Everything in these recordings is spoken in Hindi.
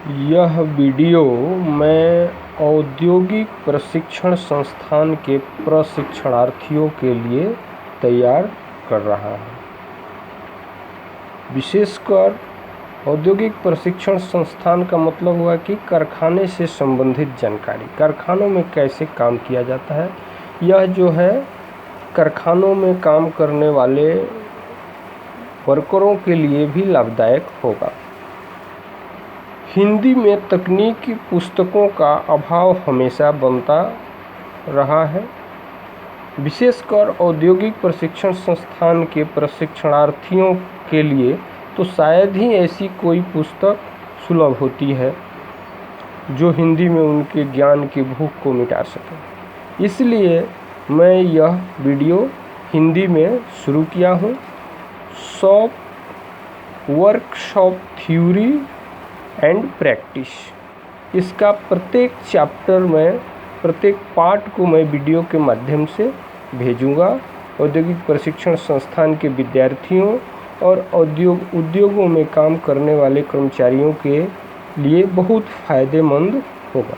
यह वीडियो मैं औद्योगिक प्रशिक्षण संस्थान के प्रशिक्षणार्थियों के लिए तैयार कर रहा हूँ। विशेषकर औद्योगिक प्रशिक्षण संस्थान का मतलब हुआ कि कारखाने से संबंधित जानकारी, कारखानों में कैसे काम किया जाता है। यह जो है कारखानों में काम करने वाले वर्करों के लिए भी लाभदायक होगा। हिंदी में तकनीकी पुस्तकों का अभाव हमेशा बनता रहा है। विशेषकर औद्योगिक प्रशिक्षण संस्थान के प्रशिक्षणार्थियों के लिए तो शायद ही ऐसी कोई पुस्तक सुलभ होती है जो हिंदी में उनके ज्ञान की भूख को मिटा सके। इसलिए मैं यह वीडियो हिंदी में शुरू किया हूँ। वर्कशॉप थ्योरी एंड प्रैक्टिस, इसका प्रत्येक चैप्टर में, प्रत्येक पार्ट को मैं वीडियो के माध्यम से भेजूंगा। औद्योगिक प्रशिक्षण संस्थान के विद्यार्थियों और उद्योगों में काम करने वाले कर्मचारियों के लिए बहुत फ़ायदेमंद होगा,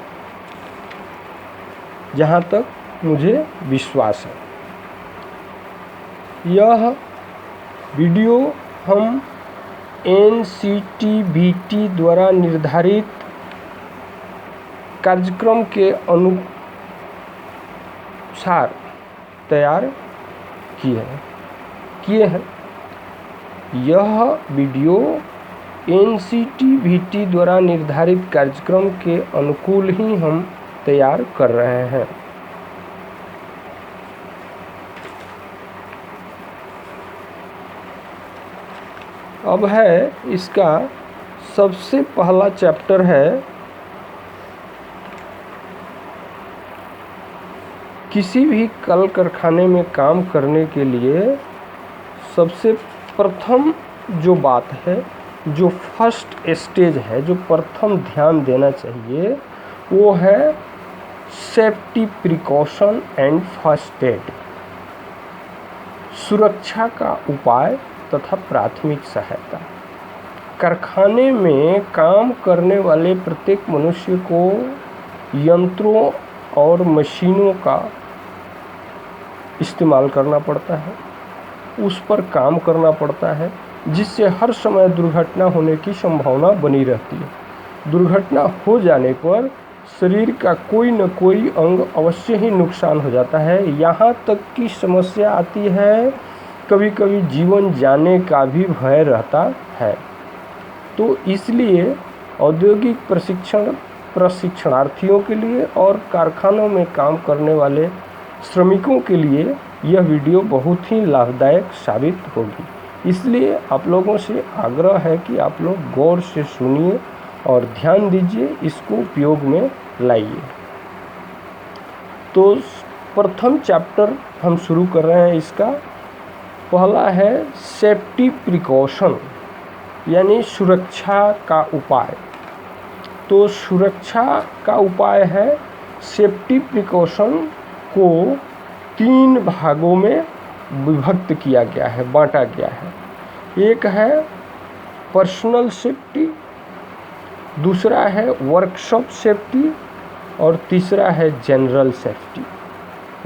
जहाँ तक मुझे विश्वास है। यह वीडियो हम NCTBT द्वारा निर्धारित कार्यक्रम के अनुसार तैयार किए हैं। यह वीडियो NCTBT द्वारा निर्धारित कार्यक्रम के अनुकूल ही हम तैयार कर रहे हैं। अब है इसका सबसे पहला चैप्टर है किसी भी कल कारखाने में काम करने के लिए सबसे प्रथम जो बात है, जो फर्स्ट स्टेज है, जो प्रथम ध्यान देना चाहिए, वो है safety precaution and first aid, सुरक्षा का उपाय तथा प्राथमिक सहायता। कारखाने में काम करने वाले प्रत्येक मनुष्य को यंत्रों और मशीनों का इस्तेमाल करना पड़ता है, उस पर काम करना पड़ता है, जिससे हर समय दुर्घटना होने की संभावना बनी रहती है। दुर्घटना हो जाने पर शरीर का कोई न कोई अंग अवश्य ही नुकसान हो जाता है। यहाँ तक की समस्या आती है, कभी कभी जीवन जाने का भी भय रहता है। तो इसलिए औद्योगिक प्रशिक्षणार्थियों के लिए और कारखानों में काम करने वाले श्रमिकों के लिए यह वीडियो बहुत ही लाभदायक साबित होगी। इसलिए आप लोगों से आग्रह है कि आप लोग गौर से सुनिए और ध्यान दीजिए, इसको उपयोग में लाइए। तो प्रथम चैप्टर हम शुरू कर रहे हैं। इसका पहला है सेफ्टी प्रिकॉशन, यानी सुरक्षा का उपाय। तो सुरक्षा का उपाय है, सेफ्टी प्रिकॉशन को 3 भागों में विभक्त किया गया है, बांटा गया है। एक है पर्सनल सेफ्टी, दूसरा है वर्कशॉप सेफ्टी और तीसरा है जनरल सेफ्टी,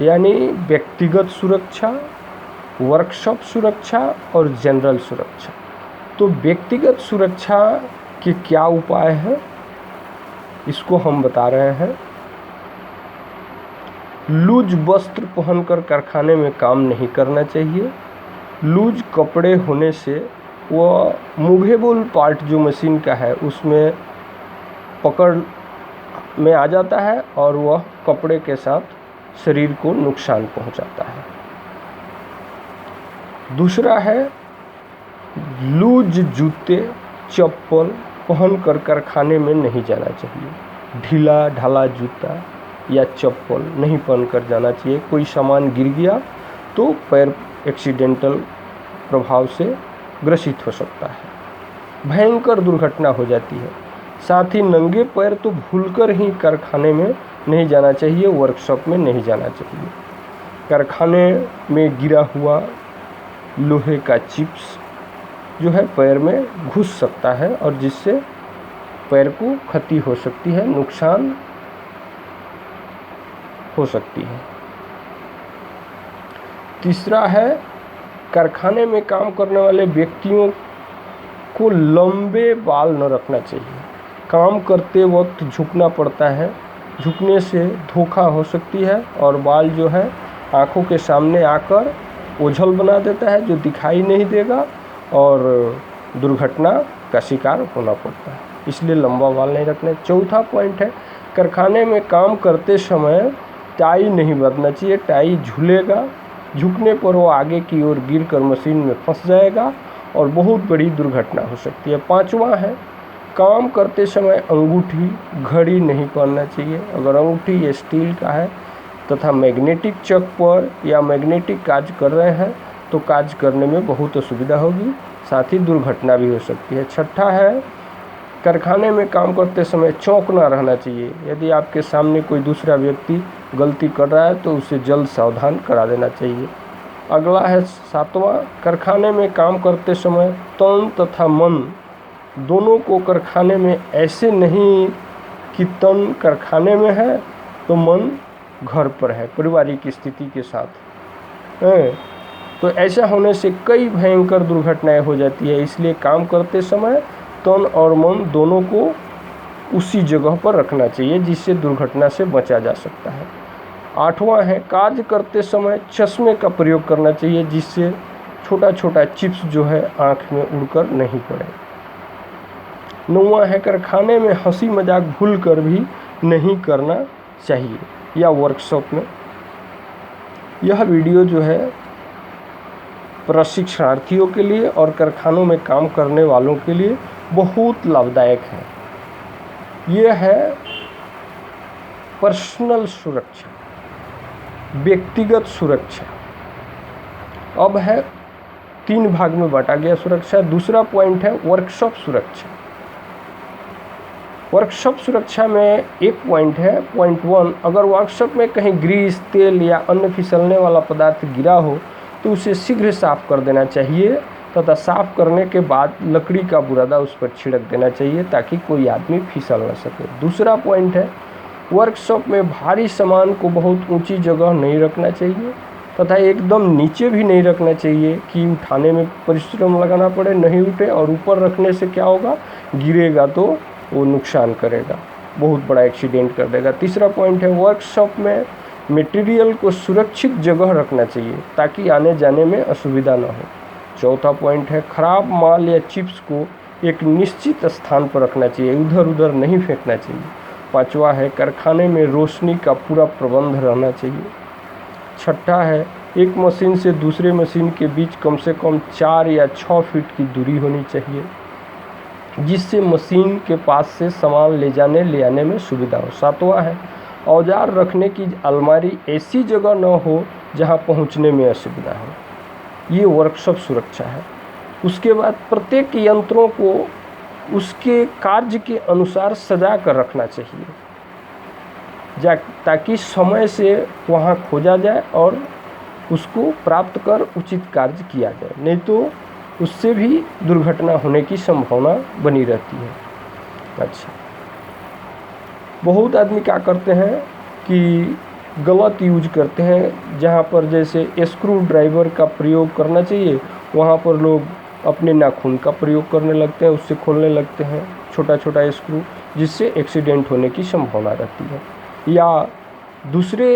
यानी व्यक्तिगत सुरक्षा, वर्कशॉप सुरक्षा और जनरल सुरक्षा। तो व्यक्तिगत सुरक्षा के क्या उपाय हैं, इसको हम बता रहे हैं। लूज वस्त्र पहनकर कारखाने में काम नहीं करना चाहिए। लूज कपड़े होने से वह मूवेबल पार्ट जो मशीन का है उसमें पकड़ में आ जाता है और वह कपड़े के साथ शरीर को नुकसान पहुंचाता है। दूसरा है लूज जूते, चप्पल पहनकर कारखाने में नहीं जाना चाहिए। ढीला ढाला जूता या चप्पल नहीं पहनकर जाना चाहिए। कोई सामान गिर गया तो पैर एक्सीडेंटल प्रभाव से ग्रसित हो सकता है, भयंकर दुर्घटना हो जाती है। साथ ही नंगे पैर तो भूलकर ही कारखाने में नहीं जाना चाहिए, वर्कशॉप में नहीं जाना चाहिए। कारखाने में गिरा हुआ लोहे का चिप्स जो है पैर में घुस सकता है और जिससे पैर को क्षति हो सकती है, नुकसान हो सकती है। तीसरा है, कारखाने में काम करने वाले व्यक्तियों को लंबे बाल न रखना चाहिए। काम करते वक्त झुकना पड़ता है, झुकने से धोखा हो सकती है और बाल जो है आँखों के सामने आकर ओझल बना देता है, जो दिखाई नहीं देगा और दुर्घटना का शिकार होना पड़ता है। इसलिए लंबा बाल नहीं रखना। चौथा पॉइंट है, कारखाने में काम करते समय टाई नहीं बांधना चाहिए। टाई झूलेगा, झुकने पर वो आगे की ओर गिरकर मशीन में फंस जाएगा और बहुत बड़ी दुर्घटना हो सकती है। पांचवा है, काम करते समय अंगूठी घड़ी नहीं पहनना चाहिए। अगर अंगूठी स्टील का है तथा मैग्नेटिक चक पर या मैग्नेटिक कार्य कर रहे हैं तो कार्य करने में बहुत असुविधा होगी, साथ ही दुर्घटना भी हो सकती है। छठा है, कारखाने में काम करते समय चौंकना रहना चाहिए। यदि आपके सामने कोई दूसरा व्यक्ति गलती कर रहा है तो उसे जल्द सावधान करा देना चाहिए। अगला है सातवां, कारखाने में काम करते समय तन तथा मन दोनों को कारखाने में ऐसे नहीं कि तन कारखाने में है तो मन घर पर है, पारिवारिक स्थिति के साथ है, तो ऐसा होने से कई भयंकर दुर्घटनाएं हो जाती है। इसलिए काम करते समय तन और मन दोनों को उसी जगह पर रखना चाहिए जिससे दुर्घटना से बचा जा सकता है। आठवां है, कार्य करते समय चश्मे का प्रयोग करना चाहिए जिससे छोटा छोटा चिप्स जो है आँख में उड़कर नहीं पड़े। नौवां है, कारखाने में हंसी मजाक भूल कर भी नहीं करना चाहिए या वर्कशॉप में। यह वीडियो जो है प्रशिक्षणार्थियों के लिए और कारखानों में काम करने वालों के लिए बहुत लाभदायक है। यह है पर्सनल सुरक्षा, व्यक्तिगत सुरक्षा। अब है 3 भाग में बांटा गया सुरक्षा। दूसरा पॉइंट है वर्कशॉप सुरक्षा। वर्कशॉप सुरक्षा में एक पॉइंट है, पॉइंट 1, अगर वर्कशॉप में कहीं ग्रीस, तेल या अन्य फिसलने वाला पदार्थ गिरा हो तो उसे शीघ्र साफ कर देना चाहिए तथा साफ करने के बाद लकड़ी का बुरादा उस पर छिड़क देना चाहिए ताकि कोई आदमी फिसल न सके। दूसरा पॉइंट है, वर्कशॉप में भारी सामान को बहुत ऊंची जगह नहीं रखना चाहिए तथा एकदम नीचे भी नहीं रखना चाहिए कि उठाने में परिश्रम लगाना पड़े, नहीं उठे, और ऊपर रखने से क्या होगा, गिरेगा तो वो नुकसान करेगा, बहुत बड़ा एक्सीडेंट कर देगा। तीसरा पॉइंट है, वर्कशॉप में मटेरियल को सुरक्षित जगह रखना चाहिए ताकि आने जाने में असुविधा न हो। चौथा पॉइंट है, खराब माल या चिप्स को एक निश्चित स्थान पर रखना चाहिए, इधर उधर नहीं फेंकना चाहिए। पांचवा है, कारखाने में रोशनी का पूरा प्रबंध रहना चाहिए। छठा है, एक मशीन से दूसरे मशीन के बीच कम से कम 4 या 6 फीट की दूरी होनी चाहिए जिससे मशीन के पास से सामान ले जाने ले आने में सुविधा हो। सातवां है, औजार रखने की अलमारी ऐसी जगह न हो जहां पहुंचने में असुविधा हो। ये वर्कशॉप सुरक्षा है। उसके बाद प्रत्येक यंत्रों को उसके कार्य के अनुसार सजा कर रखना चाहिए ताकि समय से वहाँ खोजा जाए और उसको प्राप्त कर उचित कार्य किया जाए, नहीं तो उससे भी दुर्घटना होने की संभावना बनी रहती है। अच्छा, बहुत आदमी क्या करते हैं कि गलत यूज करते हैं, जहाँ पर जैसे स्क्रू ड्राइवर का प्रयोग करना चाहिए वहाँ पर लोग अपने नाखून का प्रयोग करने लगते हैं, उससे खोलने लगते हैं छोटा छोटा स्क्रू, जिससे एक्सीडेंट होने की संभावना रहती है। या दूसरे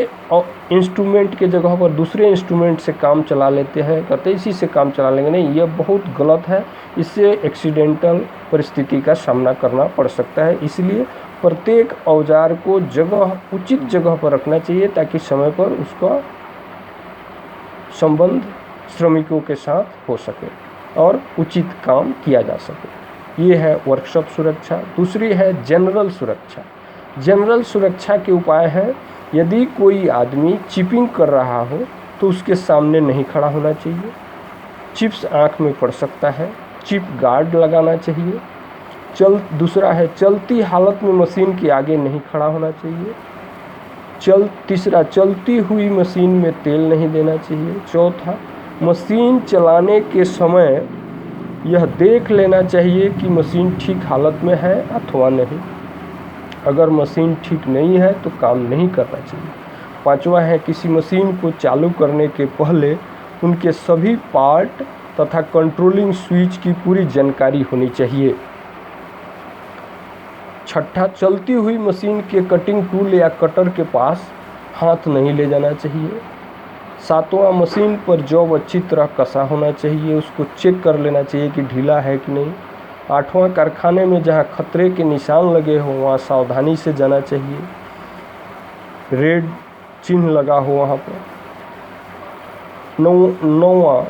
इंस्ट्रूमेंट के जगह पर दूसरे इंस्ट्रूमेंट से काम चला लेते हैं, कहते इसी से काम चला लेंगे, नहीं, यह बहुत गलत है, इससे एक्सीडेंटल परिस्थिति का सामना करना पड़ सकता है। इसलिए प्रत्येक औजार को उचित जगह पर रखना चाहिए ताकि समय पर उसका संबंध श्रमिकों के साथ हो सके और उचित काम किया जा सके। ये है वर्कशॉप सुरक्षा। दूसरी है जनरल सुरक्षा। जनरल सुरक्षा के उपाय हैं, यदि कोई आदमी चिपिंग कर रहा हो तो उसके सामने नहीं खड़ा होना चाहिए, चिप्स आँख में पड़ सकता है, चिप गार्ड लगाना चाहिए। दूसरा है, चलती हालत में मशीन के आगे नहीं खड़ा होना चाहिए। तीसरा, चलती हुई मशीन में तेल नहीं देना चाहिए। चौथा, मशीन चलाने के समय यह देख लेना चाहिए कि मशीन ठीक हालत में है अथवा नहीं। अगर मशीन ठीक नहीं है तो काम नहीं करना चाहिए। 5वां है, किसी मशीन को चालू करने के पहले उनके सभी पार्ट तथा कंट्रोलिंग स्विच की पूरी जानकारी होनी चाहिए। 6, चलती हुई मशीन के कटिंग टूल या कटर के पास हाथ नहीं ले जाना चाहिए। 7वां, मशीन पर जॉब अच्छी तरह कसा होना चाहिए, उसको चेक कर लेना चाहिए कि ढीला है कि नहीं। 8वां, कारखाने में जहां खतरे के निशान लगे हो वहां सावधानी से जाना चाहिए, रेड चिन्ह लगा हो वहां पर। 9वां,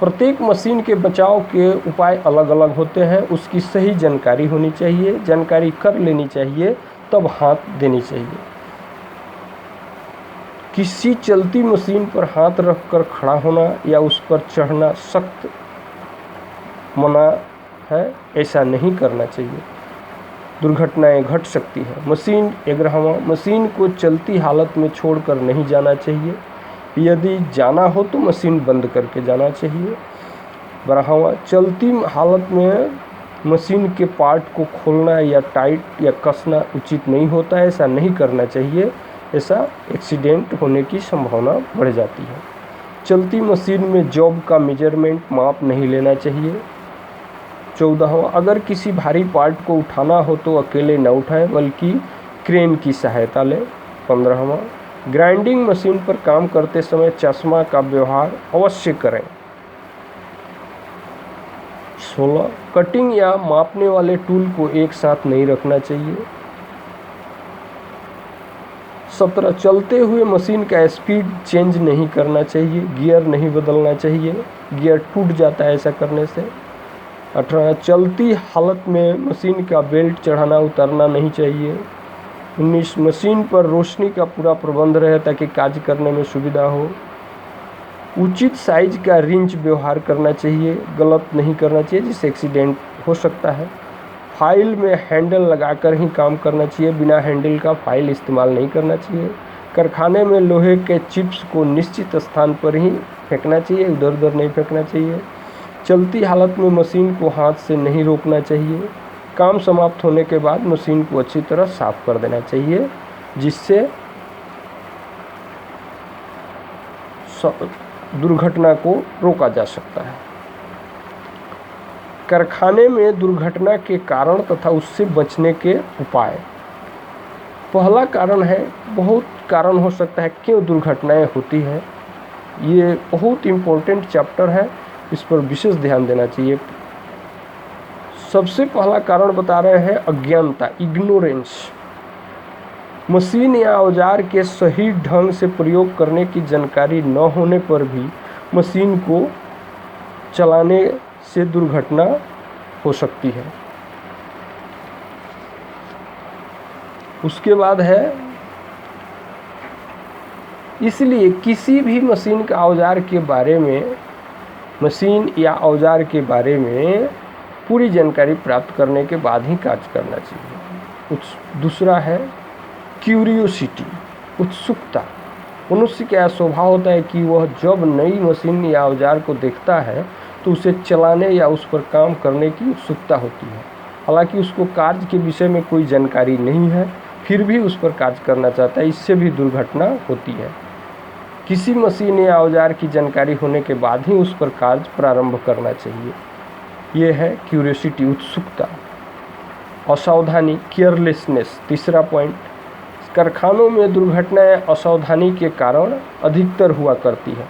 प्रत्येक मशीन के बचाव के उपाय अलग अलग होते हैं, उसकी सही जानकारी होनी चाहिए, जानकारी कर लेनी चाहिए तब हाथ देनी चाहिए। किसी चलती मशीन पर हाथ रखकर खड़ा होना या उस पर चढ़ना सख्त मना है, ऐसा नहीं करना चाहिए, दुर्घटनाएं घट सकती है। 11वां, मशीन को चलती हालत में छोड़कर नहीं जाना चाहिए, यदि जाना हो तो मशीन बंद करके जाना चाहिए। 12वां, चलती हालत में मशीन के पार्ट को खोलना या टाइट या कसना उचित नहीं होता है, ऐसा नहीं करना चाहिए, ऐसा एक्सीडेंट होने की संभावना बढ़ जाती है। चलती मशीन में जॉब का मेजरमेंट माप नहीं लेना चाहिए। 14वां, अगर किसी भारी पार्ट को उठाना हो तो अकेले न उठाएं बल्कि क्रेन की सहायता लें। 15वां, ग्राइंडिंग मशीन पर काम करते समय चश्मा का व्यवहार अवश्य करें। 16, कटिंग या मापने वाले टूल को एक साथ नहीं रखना चाहिए। 17, चलते हुए मशीन का स्पीड चेंज नहीं करना चाहिए, गियर नहीं बदलना चाहिए, गियर टूट जाता है ऐसा करने से। 18, चलती हालत में मशीन का बेल्ट चढ़ाना उतारना नहीं चाहिए। 19, मशीन पर रोशनी का पूरा प्रबंध रहे ताकि कार्य करने में सुविधा हो। उचित साइज का रिंच व्यवहार करना चाहिए, गलत नहीं करना चाहिए जिससे एक्सीडेंट हो सकता है। फाइल में हैंडल लगाकर ही काम करना चाहिए, बिना हैंडल का फाइल इस्तेमाल नहीं करना चाहिए। कारखाने में लोहे के चिप्स को निश्चित स्थान पर ही फेंकना चाहिए, इधर उधर नहीं फेंकना चाहिए। चलती हालत में मशीन को हाथ से नहीं रोकना चाहिए। काम समाप्त होने के बाद मशीन को अच्छी तरह साफ कर देना चाहिए जिससे दुर्घटना को रोका जा सकता है। कारखाने में दुर्घटना के कारण तथा उससे बचने के उपाय। पहला कारण है, बहुत कारण हो सकता है क्यों दुर्घटनाएं होती है, ये बहुत इम्पोर्टेंट चैप्टर है, इस पर विशेष ध्यान देना चाहिए। सबसे पहला कारण बता रहे हैं अज्ञानता, इग्नोरेंस। मशीन या औजार के सही ढंग से प्रयोग करने की जानकारी न होने पर भी मशीन को चलाने से दुर्घटना हो सकती है। उसके बाद है, इसलिए किसी भी मशीन का औजार के बारे में, मशीन या औजार के बारे में पूरी जानकारी प्राप्त करने के बाद ही कार्य करना चाहिए। दूसरा है क्यूरियोसिटी, उत्सुकता। मनुष्य का स्वभाव होता है कि वह जब नई मशीन या औजार को देखता है तो उसे चलाने या उस पर काम करने की उत्सुकता होती है। हालांकि उसको कार्य के विषय में कोई जानकारी नहीं है, फिर भी उस पर कार्य करना चाहता है, इससे भी दुर्घटना होती है। किसी मशीन या औजार की जानकारी होने के बाद ही उस पर कार्य प्रारंभ करना चाहिए। ये है क्यूरियोसिटी, उत्सुकता। असावधानी, केयरलेसनेस, तीसरा पॉइंट। कारखानों में दुर्घटनाएं असावधानी के कारण अधिकतर हुआ करती है।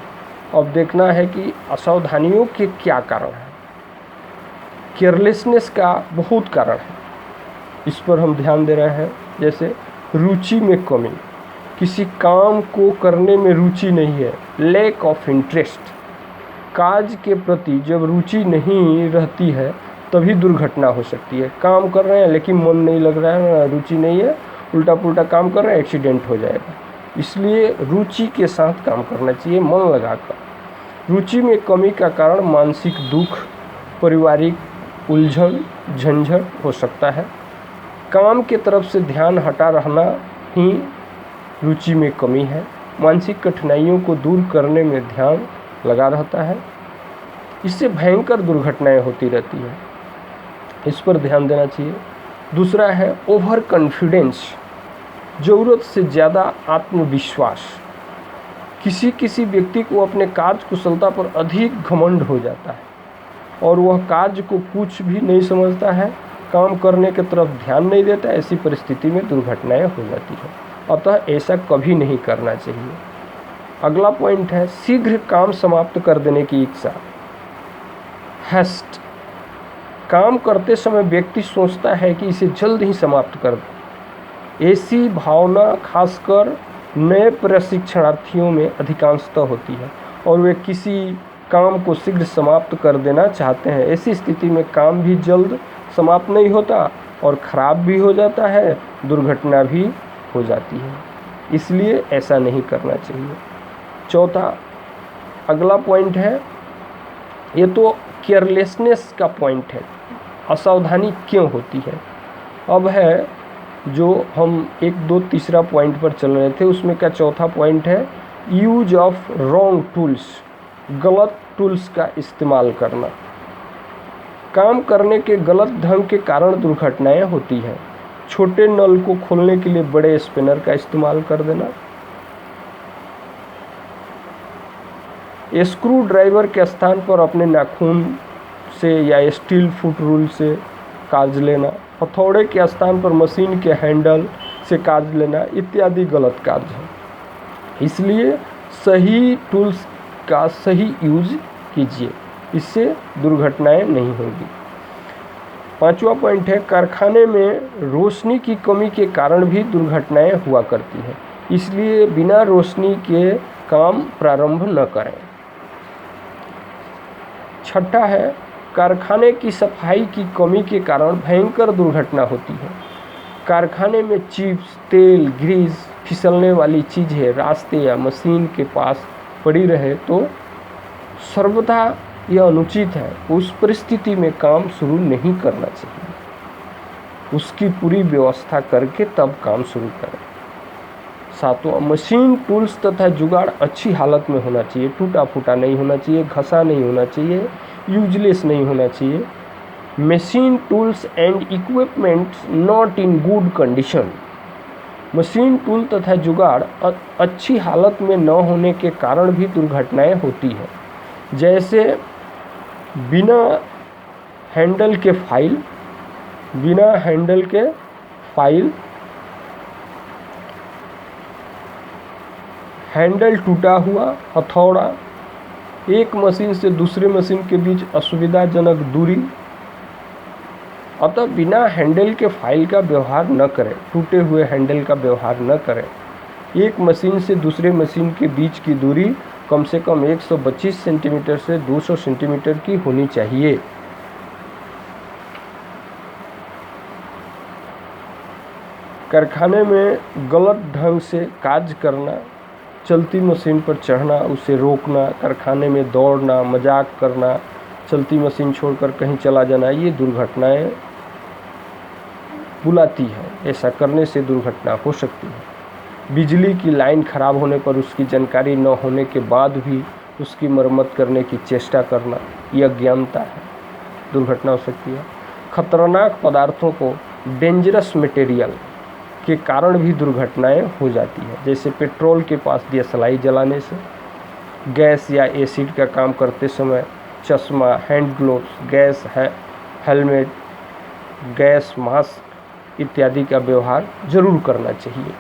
अब देखना है कि असावधानियों के क्या कारण हैं। केयरलेसनेस का बहुत कारण है, इस पर हम ध्यान दे रहे हैं। जैसे रुचि में कमी, किसी काम को करने में रुचि नहीं है, लैक ऑफ इंटरेस्ट। कार्य के प्रति जब रुचि नहीं रहती है तभी दुर्घटना हो सकती है। काम कर रहे हैं लेकिन मन नहीं लग रहा है, रुचि नहीं है, उल्टा पुल्टा काम कर रहे हैं, एक्सीडेंट हो जाएगा। इसलिए रुचि के साथ काम करना चाहिए, मन लगाकर। रुचि में कमी का कारण मानसिक दुख, पारिवारिक उलझन, झंझट हो सकता है। काम के तरफ से ध्यान हटा रहना ही रुचि में कमी है। मानसिक कठिनाइयों को दूर करने में ध्यान लगा रहता है। इससे भयंकर दुर्घटनाएं होती रहती हैं, इस पर ध्यान देना चाहिए। दूसरा है ओवर कॉन्फिडेंस, ज़रूरत से ज़्यादा आत्मविश्वास। किसी व्यक्ति को अपने कार्य कुशलता पर अधिक घमंड हो जाता है और वह कार्य को कुछ भी नहीं समझता है, काम करने की तरफ ध्यान नहीं देता। ऐसी परिस्थिति में दुर्घटनाएं हो जाती हैं, अतः ऐसा कभी नहीं करना चाहिए। अगला पॉइंट है शीघ्र काम समाप्त कर देने की इच्छा, हैस्ट। काम करते समय व्यक्ति सोचता है कि इसे जल्द ही समाप्त कर दे। ऐसी भावना खासकर नए प्रशिक्षणार्थियों में अधिकांशतः होती है और वे किसी काम को शीघ्र समाप्त कर देना चाहते हैं। ऐसी स्थिति में काम भी जल्द समाप्त नहीं होता और ख़राब भी हो जाता है, दुर्घटना भी हो जाती है। इसलिए ऐसा नहीं करना चाहिए। चौथा अगला पॉइंट है, ये तो केयरलेसनेस का पॉइंट है, असावधानी क्यों होती है। अब है जो हम 1, 2, तीसरा पॉइंट पर चल रहे थे, उसमें का चौथा पॉइंट है यूज ऑफ रॉन्ग टूल्स, गलत टूल्स का इस्तेमाल करना। काम करने के गलत ढंग के कारण दुर्घटनाएं होती हैं। छोटे नल को खोलने के लिए बड़े स्पिनर का इस्तेमाल कर देना, स्क्रू ड्राइवर के स्थान पर अपने नाखून से या स्टील फुट रूल से काज लेना, हथौड़े के स्थान पर मशीन के हैंडल से काज लेना इत्यादि गलत कार्य है। इसलिए सही टूल्स का सही यूज कीजिए, इससे दुर्घटनाएं नहीं होगी। पांचवा पॉइंट है कारखाने में रोशनी की कमी के कारण भी दुर्घटनाएं हुआ करती हैं, इसलिए बिना रोशनी के काम प्रारंभ न करें। छठा है कारखाने की सफाई की कमी के कारण भयंकर दुर्घटना होती है। कारखाने में चिप्स, तेल, ग्रीस, फिसलने वाली चीज़ें रास्ते या मशीन के पास पड़ी रहे तो सर्वथा यह अनुचित है। उस परिस्थिति में काम शुरू नहीं करना चाहिए, उसकी पूरी व्यवस्था करके तब काम शुरू करें। सातवां मशीन, टूल्स तथा जुगाड़ अच्छी हालत में होना चाहिए, टूटा फूटा नहीं होना चाहिए, घसा नहीं होना चाहिए, यूजलेस नहीं होना चाहिए। Machine, tools and equipments not in good condition, machine, tool तथा जुगाड़ अच्छी हालत में न होने के कारण भी दुर्घटनाएं होती हैं। जैसे बिना हैंडल के फाइल, हैंडल टूटा हुआ, हथौड़ा, एक मशीन से दूसरे मशीन के बीच असुविधाजनक दूरी। अतः बिना हैंडल के फाइल का व्यवहार न करें, टूटे हुए हैंडल का व्यवहार न करें। एक मशीन से दूसरे मशीन के बीच की दूरी कम से कम 125 सेंटीमीटर से 200 सेंटीमीटर की होनी चाहिए। कारखाने में गलत ढंग से कार्य करना, चलती मशीन पर चढ़ना, उसे रोकना, कारखाने में दौड़ना, मजाक करना, चलती मशीन छोड़कर कहीं चला जाना, ये दुर्घटनाएं बुलाती है। ऐसा करने से दुर्घटना हो सकती है। बिजली की लाइन खराब होने पर उसकी जानकारी न होने के बाद भी उसकी मरम्मत करने की चेष्टा करना, यह अज्ञानता है, दुर्घटना हो सकती है। खतरनाक पदार्थों को, डेंजरस मटेरियल के कारण भी दुर्घटनाएं हो जाती है। जैसे पेट्रोल के पास दियसलाई जलाने से, गैस या एसिड का काम करते समय चश्मा, hand gloves, gas helmet, gas mask इत्यादि का व्यवहार जरूर करना चाहिए।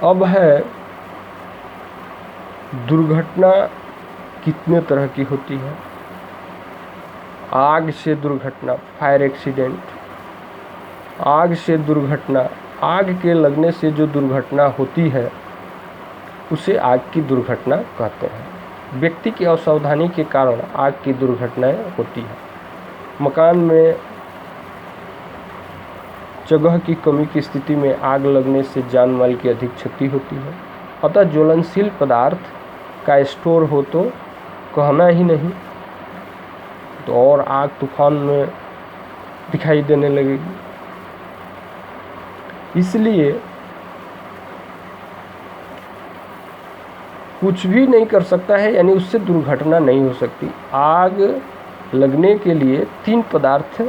अब है दुर्घटना कितने तरह की होती है। आग से दुर्घटना, फायर एक्सीडेंट, आग से दुर्घटना, आग के लगने से जो दुर्घटना होती है उसे आग की दुर्घटना कहते हैं। व्यक्ति की असावधानी के कारण आग की दुर्घटनाएं होती हैं। मकान में जगह की कमी की स्थिति में आग लगने से जान माल की अधिक क्षति होती है। अतः ज्वलनशील पदार्थ का स्टोर हो तो कहना ही नहीं। तो और आग तूफान में दिखाई देने लगेगी। इसलिए कुछ भी नहीं कर सकता है, यानी उससे दुर्घटना नहीं हो सकती। आग लगने के लिए 3 पदार्थ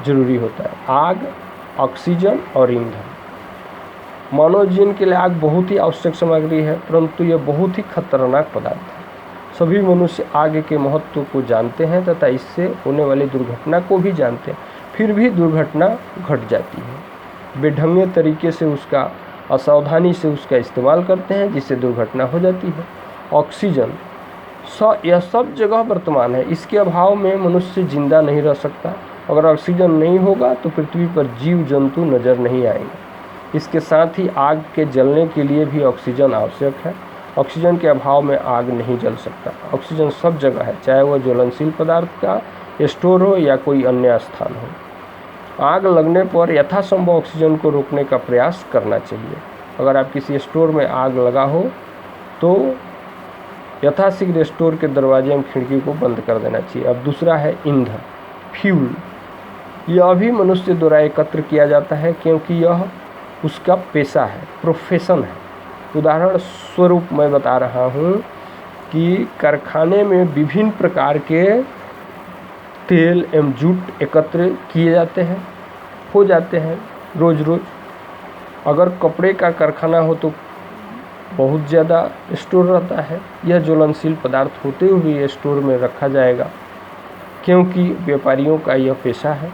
जरूरी होता है: आग, ऑक्सीजन और ईंधन। मानव जीवन के लिए आग बहुत ही आवश्यक सामग्री है, परंतु यह बहुत ही खतरनाक पदार्थ है। सभी मनुष्य आग के महत्व को जानते हैं तथा इससे होने वाली दुर्घटना को भी जानते हैं, फिर भी दुर्घटना घट जाती है। बेढंगे तरीके से उसका, असावधानी से उसका इस्तेमाल करते हैं, जिससे दुर्घटना हो जाती है। ऑक्सीजन यह सब जगह वर्तमान है, इसके अभाव में मनुष्य जिंदा नहीं रह सकता। अगर ऑक्सीजन नहीं होगा तो पृथ्वी पर जीव जंतु नजर नहीं आएंगे। इसके साथ ही आग के जलने के लिए भी ऑक्सीजन आवश्यक है। ऑक्सीजन के अभाव में आग नहीं जल सकता। ऑक्सीजन सब जगह है, चाहे वह ज्वलनशील पदार्थ का स्टोर हो या कोई अन्य स्थान हो। आग लगने पर यथासंभव ऑक्सीजन को रोकने का प्रयास करना चाहिए। अगर आप किसी स्टोर में आग लगा हो तो यथाशीघ्र स्टोर के दरवाजे एवं खिड़की को बंद कर देना चाहिए। अब दूसरा है ईंधन, फ्यूल। यह भी मनुष्य द्वारा एकत्र किया जाता है क्योंकि यह उसका पेशा है, प्रोफेशन है। उदाहरण स्वरूप मैं बता रहा हूँ कि कारखाने में विभिन्न प्रकार के तेल एवं जूट एकत्र किए जाते हैं, हो जाते हैं रोज रोज। अगर कपड़े का कारखाना हो तो बहुत ज़्यादा स्टोर रहता है। यह ज्वलनशील पदार्थ होते हुए स्टोर में रखा जाएगा क्योंकि व्यापारियों का यह पेशा है,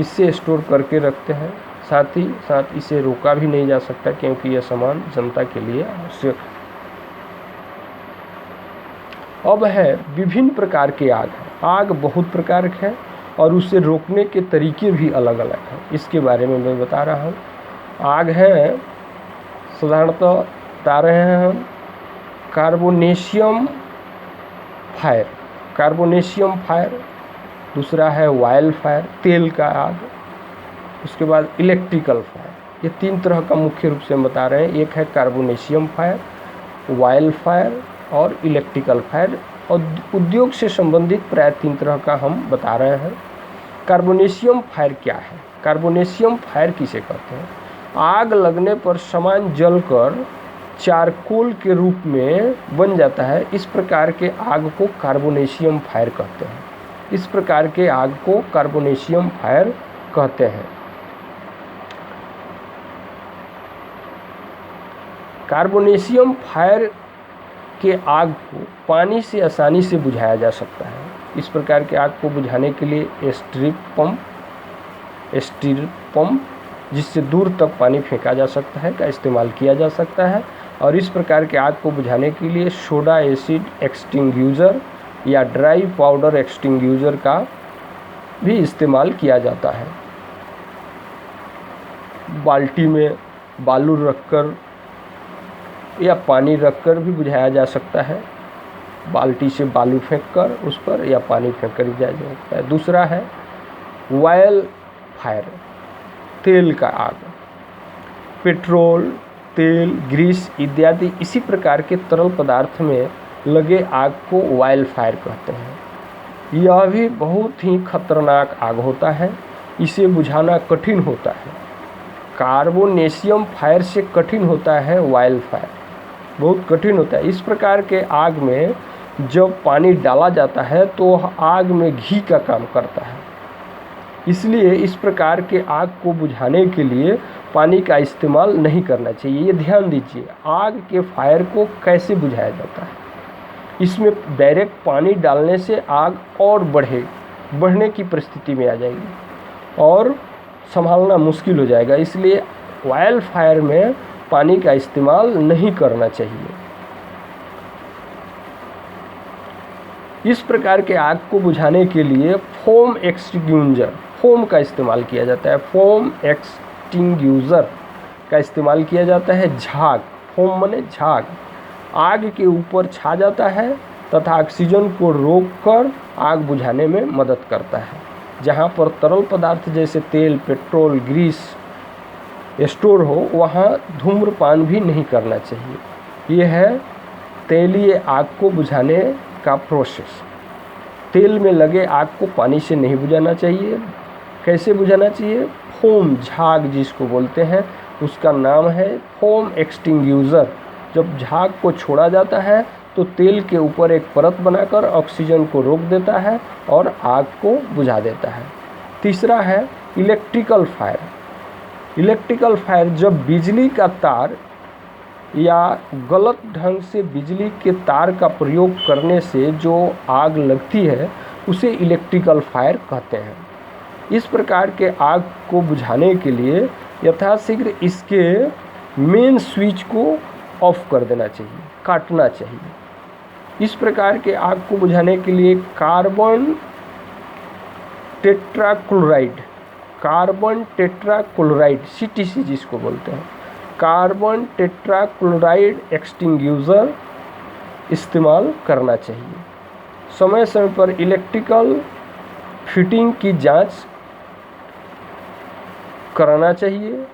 इससे स्टोर करके रखते हैं। साथ ही साथ इसे रोका भी नहीं जा सकता क्योंकि यह सामान जनता के लिए आवश्यक है। अब है विभिन्न प्रकार के आग है। आग बहुत प्रकार के हैं और उसे रोकने के तरीके भी अलग अलग हैं, इसके बारे में मैं बता रहा हूँ। आग है, साधारणतः बता रहे हैं हम, कार्बोनेशियम फायर, कार्बोनेशियम फायर। दूसरा है वाइल्ड फायर, तेल का आग। उसके बाद इलेक्ट्रिकल फायर। ये 3 तरह का मुख्य रूप से हम बता रहे हैं। एक है कार्बोनेशियम फायर, वाइल्ड फायर और इलेक्ट्रिकल फायर। और उद्योग से संबंधित प्राय 3 तरह का हम बता रहे हैं। कार्बोनेशियम फायर क्या है? कार्बोनेशियम फायर किसे कहते हैं? आग लगने पर सामान जलकर चारकोल के रूप में बन जाता है। इस प्रकार के आग को कार्बोनेशियम फायर कहते हैं। इस प्रकार के आग को कार्बोनेशियम फायर कहते हैं। कार्बोनेशियम फायर के आग को पानी से आसानी से बुझाया जा सकता है। इस प्रकार के आग को बुझाने के लिए स्टील पंप जिससे दूर तक पानी फेंका जा सकता है का इस्तेमाल किया जा सकता है। और इस प्रकार के आग को बुझाने के लिए सोडा एसिड एक्सटिंग्यूजर या ड्राई पाउडर एक्सटिंग्यूजर का भी इस्तेमाल किया जाता है। बाल्टी में बालू रखकर या पानी रखकर भी बुझाया जा सकता है। बाल्टी से बालू फेंककर उस पर या पानी फेंककर बुझाया जा सकता है। दूसरा है वाइल्ड फायर, तेल का आग। पेट्रोल, तेल, ग्रीस इत्यादि इसी प्रकार के तरल पदार्थ में लगे आग को वाइल्ड फायर कहते हैं। यह भी बहुत ही खतरनाक आग होता है। इसे बुझाना कठिन होता है। कार्बोनेशियम फायर से कठिन होता है वाइल्ड फायर, बहुत कठिन होता है। इस प्रकार के आग में जब पानी डाला जाता है तो आग में घी का काम करता है। इसलिए इस प्रकार के आग को बुझाने के लिए पानी का इस्तेमाल नहीं करना चाहिए। ये ध्यान दीजिए, आग के फायर को कैसे बुझाया जाता है। इसमें डायरेक्ट पानी डालने से आग और बढ़ने की परिस्थिति में आ जाएगी और संभालना मुश्किल हो जाएगा। इसलिए वाइल्ड फायर में पानी का इस्तेमाल नहीं करना चाहिए। इस प्रकार के आग को बुझाने के लिए फोम एक्सटिंग्यूजर, फोम का इस्तेमाल किया जाता है। फोम एक्सटिंग्यूजर का इस्तेमाल किया जाता है। झाग, फोम माने झाग, आग के ऊपर छा जाता है तथा ऑक्सीजन को रोककर आग बुझाने में मदद करता है। जहाँ पर तरल पदार्थ जैसे तेल, पेट्रोल, ग्रीस स्टोर हो वहाँ धूम्रपान भी नहीं करना चाहिए। ये है तेलीय आग को बुझाने का प्रोसेस। तेल में लगे आग को पानी से नहीं बुझाना चाहिए, कैसे बुझाना चाहिए? फोम झाग जिसको बोलते हैं, उसका नाम है फोम एक्सटिंग्यूजर। जब झाग को छोड़ा जाता है तो तेल के ऊपर एक परत बनाकर ऑक्सीजन को रोक देता है और आग को बुझा देता है। तीसरा है इलेक्ट्रिकल फायर। इलेक्ट्रिकल फायर जब बिजली का तार या गलत ढंग से बिजली के तार का प्रयोग करने से जो आग लगती है उसे इलेक्ट्रिकल फायर कहते हैं। इस प्रकार के आग को बुझाने के लिए यथाशीघ्र इसके मेन स्विच को ऑफ कर देना चाहिए, काटना चाहिए। इस प्रकार के आग को बुझाने के लिए कार्बन टेट्राक्लोराइड CTC जिसको बोलते हैं, कार्बन टेट्राक्लोराइड एक्सटिंग्यूजर इस्तेमाल करना चाहिए। समय समय पर इलेक्ट्रिकल फिटिंग की जांच कराना चाहिए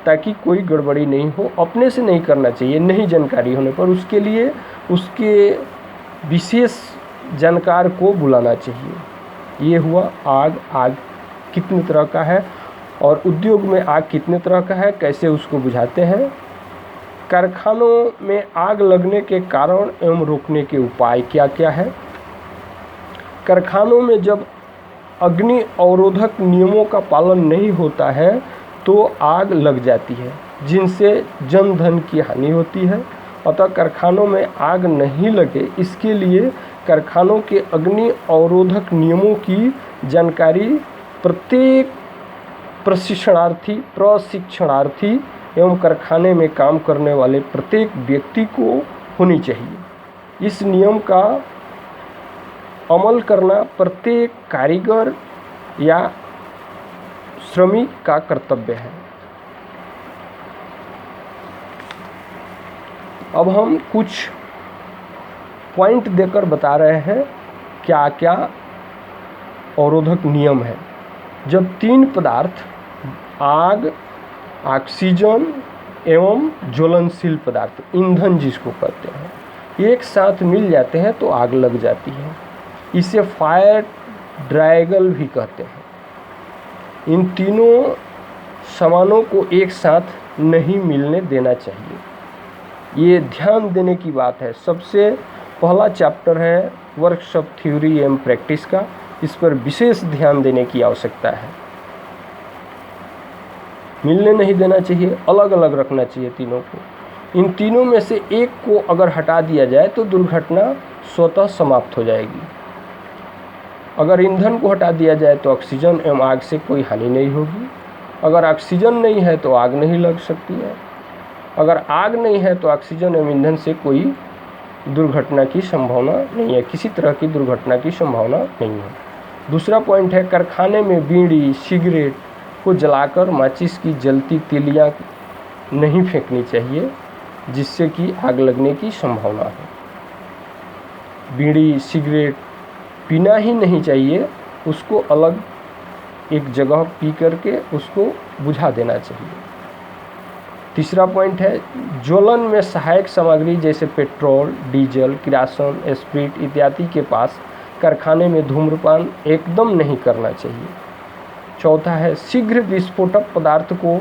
ताकि कोई गड़बड़ी नहीं हो। अपने से नहीं करना चाहिए, नहीं जानकारी होने पर उसके लिए उसके विशेष जानकार को बुलाना चाहिए। ये हुआ आग कितने तरह का है और उद्योग में आग कितने तरह का है, कैसे उसको बुझाते हैं। कारखानों में आग लगने के कारण एवं रोकने के उपाय क्या क्या है? कारखानों में जब अग्नि अवरोधक नियमों का पालन नहीं होता है तो आग लग जाती है, जिनसे जन धन की हानि होती है। अतः कारखानों में आग नहीं लगे इसके लिए कारखानों के अग्नि अवरोधक नियमों की जानकारी प्रत्येक प्रशिक्षणार्थी एवं कारखाने में काम करने वाले प्रत्येक व्यक्ति को होनी चाहिए। इस नियम का अमल करना प्रत्येक कारीगर या श्रमिक का कर्तव्य है। अब हम कुछ पॉइंट देकर बता रहे हैं क्या क्या अवरोधक नियम है। जब तीन पदार्थ आग, ऑक्सीजन एवं ज्वलनशील पदार्थ, ईंधन जिसको कहते हैं, एक साथ मिल जाते हैं तो आग लग जाती है। इसे फायर ड्रैगल भी कहते हैं। इन तीनों सामानों को एक साथ नहीं मिलने देना चाहिए। ये ध्यान देने की बात है। सबसे पहला चैप्टर है वर्कशॉप थ्योरी एवं प्रैक्टिस का, इस पर विशेष ध्यान देने की आवश्यकता है। मिलने नहीं देना चाहिए, अलग अलग रखना चाहिए तीनों को। इन तीनों में से एक को अगर हटा दिया जाए तो दुर्घटना स्वतः समाप्त हो जाएगी। अगर ईंधन को हटा दिया जाए तो ऑक्सीजन एवं आग से कोई हानि नहीं होगी। अगर ऑक्सीजन नहीं है तो आग नहीं लग सकती है। अगर आग नहीं है तो ऑक्सीजन एवं ईंधन से कोई दुर्घटना की संभावना नहीं है, किसी तरह की दुर्घटना की संभावना नहीं है। दूसरा पॉइंट है कारखाने में बीड़ी सिगरेट को जलाकर माचिस की जलती तीलियाँ नहीं फेंकनी चाहिए, जिससे कि आग लगने की संभावना है। बीड़ी सिगरेट पीना ही नहीं चाहिए, उसको अलग एक जगह पी करके उसको बुझा देना चाहिए। तीसरा पॉइंट है ज्वलन में सहायक सामग्री जैसे पेट्रोल, डीजल, किरासन, स्प्रिट इत्यादि के पास कारखाने में धूम्रपान एकदम नहीं करना चाहिए। चौथा है शीघ्र विस्फोटक पदार्थ को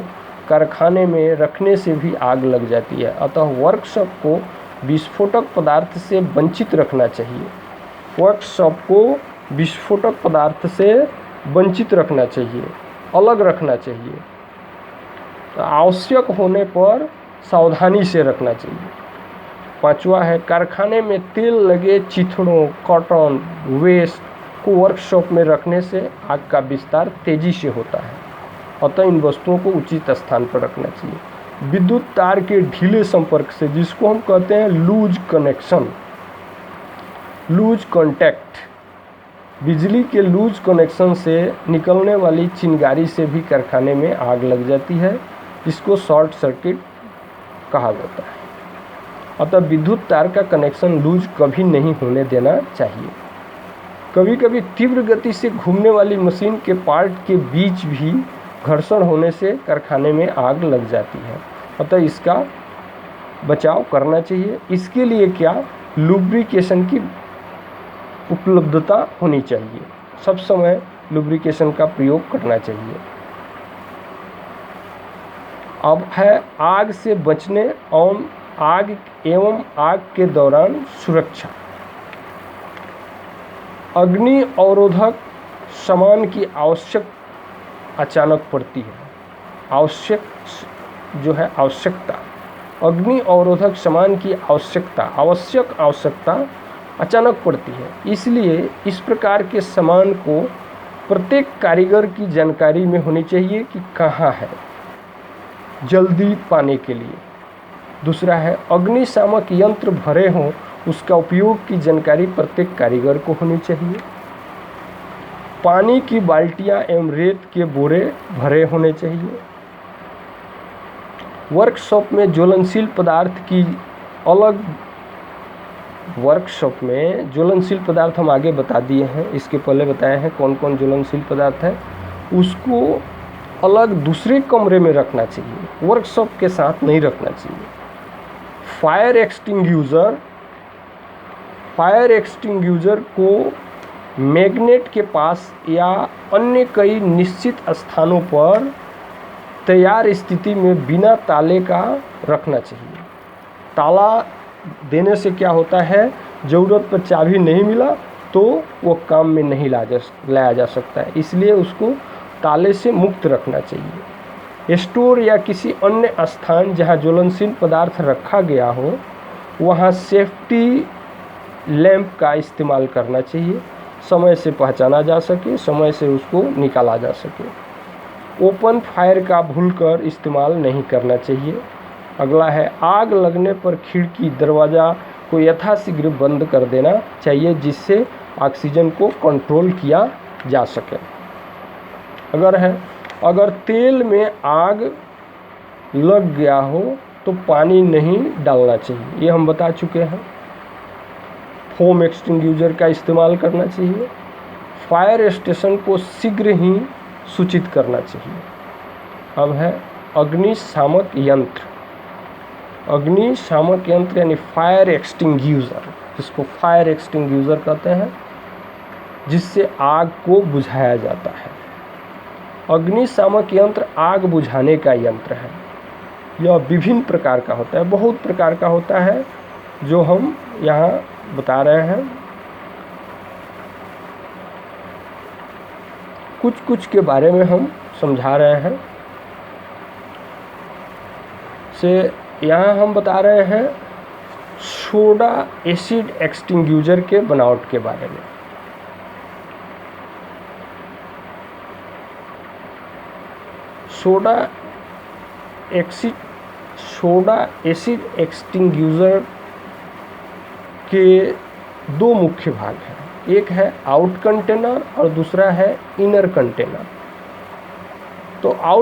कारखाने में रखने से भी आग लग जाती है, अतः वर्कशॉप को विस्फोटक पदार्थ से वंचित रखना चाहिए। वर्कशॉप को विस्फोटक पदार्थ से वंचित रखना चाहिए, अलग रखना चाहिए। आवश्यक होने पर सावधानी से रखना चाहिए। पांचवा है कारखाने में तेल लगे चिथड़ों, कॉटन वेस्ट को वर्कशॉप में रखने से आग का विस्तार तेजी से होता है, अतः इन वस्तुओं को उचित स्थान पर रखना चाहिए। विद्युत तार के ढीले संपर्क से, जिसको हम कहते हैं लूज कनेक्शन, लूज कॉन्टैक्ट, बिजली के लूज कनेक्शन से निकलने वाली चिंगारी से भी कारखाने में आग लग जाती है, जिसको शॉर्ट सर्किट कहा जाता है। अतः विद्युत तार का कनेक्शन लूज कभी नहीं होने देना चाहिए। कभी कभी तीव्र गति से घूमने वाली मशीन के पार्ट के बीच भी घर्षण होने से कारखाने में आग लग जाती है, अतः इसका बचाव करना चाहिए। इसके लिए क्या, लुब्रिकेशन की उपलब्धता होनी चाहिए। सब समय लुब्रिकेशन का प्रयोग करना चाहिए। अब है आग से बचने और आग के दौरान सुरक्षा। अग्नि अवरोधक सामान की आवश्यक अचानक पड़ती है। आवश्यकता अग्नि अवरोधक सामान की आवश्यकता अचानक पड़ती है, इसलिए इस प्रकार के सामान को प्रत्येक कारीगर की जानकारी में होनी चाहिए कि कहाँ है, जल्दी पाने के लिए। दूसरा है अग्निशामक यंत्र भरे हों, उसका उपयोग की जानकारी प्रत्येक कारीगर को होनी चाहिए। पानी की बाल्टियां एवं रेत के बोरे भरे होने चाहिए। वर्कशॉप में ज्वलनशील पदार्थ हम आगे बता दिए हैं, इसके पहले बताए हैं कौन कौन ज्वलनशील पदार्थ है। उसको अलग दूसरे कमरे में रखना चाहिए, वर्कशॉप के साथ नहीं रखना चाहिए। फायर एक्सटिंग्यूजर को मैग्नेट के पास या अन्य कई निश्चित स्थानों पर तैयार स्थिति में बिना ताले का रखना चाहिए। ताला देने से क्या होता है, ज़रूरत पर चाबी नहीं मिला तो वो काम में नहीं लाया जा सकता है, इसलिए उसको ताले से मुक्त रखना चाहिए। स्टोर या किसी अन्य स्थान जहां ज्वलनशील पदार्थ रखा गया हो, वहां सेफ्टी लैंप का इस्तेमाल करना चाहिए, समय से पहचाना जा सके, समय से उसको निकाला जा सके। ओपन फायर का भूलकर इस्तेमाल नहीं करना चाहिए। अगला है आग लगने पर खिड़की दरवाज़ा को यथाशीघ्र बंद कर देना चाहिए, जिससे ऑक्सीजन को कंट्रोल किया जा सके। अगर तेल में आग लग गया हो तो पानी नहीं डालना चाहिए, ये हम बता चुके हैं। फोम एक्सटिंग्यूजर का इस्तेमाल करना चाहिए। फायर स्टेशन को शीघ्र ही सूचित करना चाहिए। अब है अग्निशामक यंत्र यानी फायर एक्सटिंग्यूजर, जिसको फायर एक्सटिंग्यूजर कहते हैं, जिससे आग को बुझाया जाता है। अग्निशामक यंत्र आग बुझाने का यंत्र है। यह विभिन्न प्रकार का होता है, बहुत प्रकार का होता है, जो हम यहाँ बता रहे हैं। कुछ के बारे में हम समझा रहे हैं। यहाँ हम बता रहे हैं सोडा एसिड एक्सटिंग्यूजर के बनावट के बारे में। सोडा एसिड एक्सटिंग्यूजर के दो मुख्य भाग हैं, एक है आउट कंटेनर और दूसरा है इनर कंटेनर। तो आउट